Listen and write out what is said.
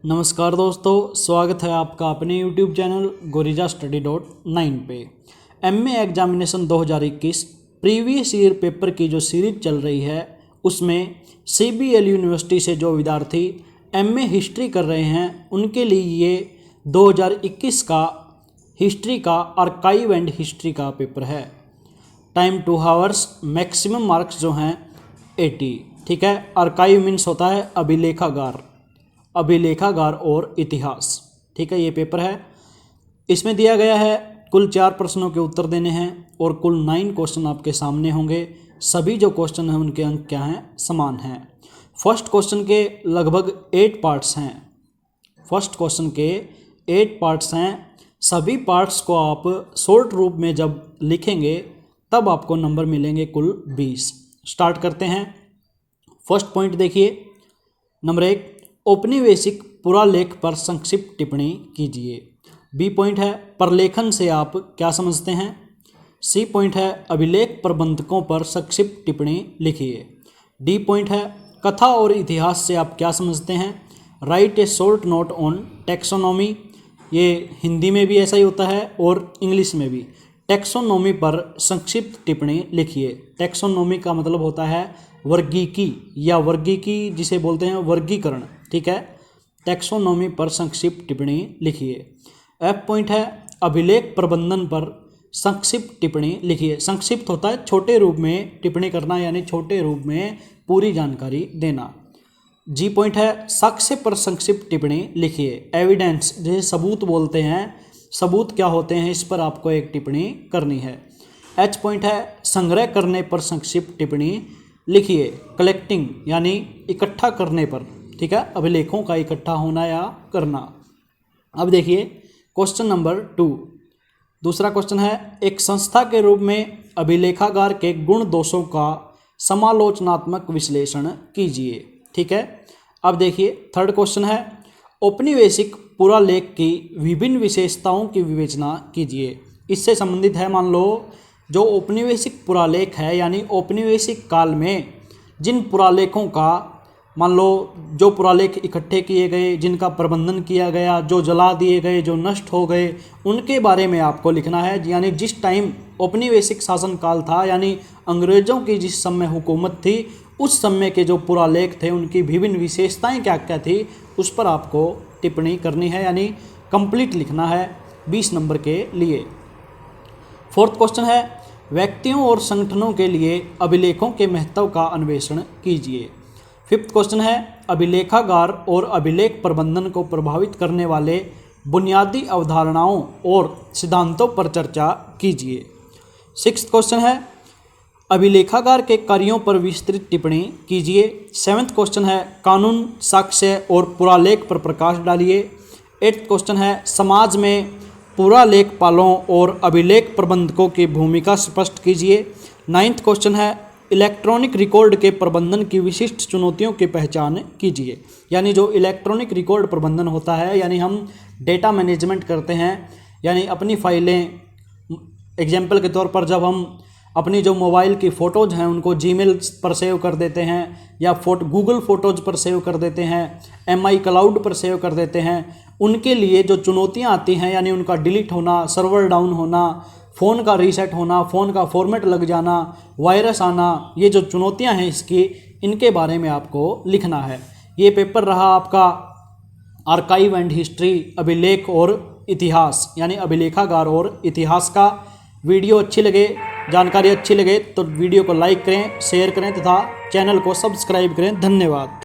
नमस्कार दोस्तों, स्वागत है आपका अपने YouTube चैनल गोरिजा Study.9 पे। MA examination 2021 previous year paper की जो सीरीज चल रही है उसमें CBL यूनिवर्सिटी से जो विद्यार्थी एमए हिस्ट्री कर रहे हैं उनके लिए ये 2021 का हिस्ट्री का आर्काइव एंड हिस्ट्री का पेपर है। टाइम 2 आवर्स, मैक्सिमम मार्क्स जो हैं 80। ठीक है, आर्काइव मीन्स होता है अभिलेखागार और इतिहास। ठीक है, ये पेपर है। इसमें दिया गया है कुल 4 प्रश्नों के उत्तर देने हैं और कुल 9 क्वेश्चन आपके सामने होंगे। सभी जो क्वेश्चन हैं उनके अंक क्या हैं, समान हैं। फर्स्ट क्वेश्चन के लगभग 8 पार्ट्स हैं। सभी पार्ट्स को आप शॉर्ट रूप में जब लिखेंगे तब आपको नंबर मिलेंगे कुल 20। स्टार्ट करते हैं। फर्स्ट पॉइंट देखिए, नंबर 1, औपनिवेशिक पुरालेख पर संक्षिप्त टिप्पणी कीजिए। बी पॉइंट है, प्रलेखन से आप क्या समझते हैं। सी पॉइंट है, अभिलेख प्रबंधकों पर संक्षिप्त टिप्पणी लिखिए। डी पॉइंट है, कथा और इतिहास से आप क्या समझते हैं। Right A short note on taxonomy. ये हिंदी में भी ऐसा ही होता है और इंग्लिश में भी। टैक्सोनॉमी पर संक्षिप्त टिप्पणी लिखिए। टैक्सोनॉमी का मतलब होता है वर्गीकी या वर्गीकी, जिसे बोलते हैं वर्गीकरण। ठीक है, टैक्सोनॉमी पर संक्षिप्त टिप्पणी लिखिए। एफ पॉइंट है, अभिलेख प्रबंधन पर संक्षिप्त टिप्पणी लिखिए। संक्षिप्त होता है छोटे रूप में टिप्पणी करना, यानी छोटे रूप में पूरी जानकारी देना। जी पॉइंट है, साक्ष्य पर संक्षिप्त टिप्पणी लिखिए। एविडेंस, जिसे सबूत बोलते हैं, सबूत क्या होते हैं, इस पर आपको एक टिप्पणी करनी है। एच पॉइंट है, संग्रह करने पर संक्षिप्त टिप्पणी लिखिए। कलेक्टिंग यानी इकट्ठा करने पर। ठीक है, अभिलेखों का इकट्ठा होना या करना। अब देखिए क्वेश्चन नंबर 2। दूसरा क्वेश्चन है, एक संस्था के रूप में अभिलेखागार के गुण दोषों का समालोचनात्मक विश्लेषण कीजिए। ठीक है, अब देखिए थर्ड क्वेश्चन है, औपनिवेशिक पुरालेख की विभिन्न विशेषताओं की विवेचना कीजिए। इससे संबंधित है, मान लो जो औपनिवेशिक पुरालेख है यानी औपनिवेशिक काल में जिन पुरालेखों का, मान लो जो पुरालेख इकट्ठे किए गए, जिनका प्रबंधन किया गया, जो जला दिए गए, जो नष्ट हो गए, उनके बारे में आपको लिखना है। यानी जिस टाइम औपनिवेशिक शासनकाल था, यानी अंग्रेज़ों की जिस समय हुकूमत थी, उस समय के जो पुरालेख थे उनकी विभिन्न विशेषताएं क्या क्या थी, उस पर आपको टिप्पणी करनी है, यानी कंप्लीट लिखना है 20 नंबर के लिए। फोर्थ क्वेश्चन है, व्यक्तियों और संगठनों के लिए अभिलेखों के महत्व का अन्वेषण कीजिए। फिफ्थ क्वेश्चन है, अभिलेखागार और अभिलेख प्रबंधन को प्रभावित करने वाले बुनियादी अवधारणाओं और सिद्धांतों पर चर्चा कीजिए। सिक्स्थ क्वेश्चन है, अभिलेखागार के कार्यों पर विस्तृत टिप्पणी कीजिए। सेवन्थ क्वेश्चन है, कानून, साक्ष्य और पुरालेख पर प्रकाश डालिए। एट्थ क्वेश्चन है, समाज में पुरालेखपालों और अभिलेख प्रबंधकों की भूमिका स्पष्ट कीजिए। नाइन्थ क्वेश्चन है, इलेक्ट्रॉनिक रिकॉर्ड के प्रबंधन की विशिष्ट चुनौतियों की पहचान कीजिए। यानी जो इलेक्ट्रॉनिक रिकॉर्ड प्रबंधन होता है, यानी हम डेटा मैनेजमेंट करते हैं, यानी अपनी फाइलें, एग्जाम्पल के तौर पर जब हम अपनी जो मोबाइल की फ़ोटोज़ हैं उनको जीमेल पर सेव कर देते हैं, या गूगल फ़ोटोज़ पर सेव कर देते हैं, MI क्लाउड पर सेव कर देते हैं, उनके लिए जो चुनौतियां आती हैं, यानी उनका डिलीट होना, सर्वर डाउन होना, फ़ोन का रीसेट होना, फ़ोन का फॉर्मेट लग जाना, वायरस आना, ये जो चुनौतियां हैं इनके बारे में आपको लिखना है। ये पेपर रहा आपका आर्काइव एंड हिस्ट्री, अभिलेख और इतिहास, यानी अभिलेखागार और इतिहास का। वीडियो अच्छी लगे, जानकारी अच्छी लगे तो वीडियो को लाइक करें, शेयर करें तथा चैनल को सब्सक्राइब करें। धन्यवाद।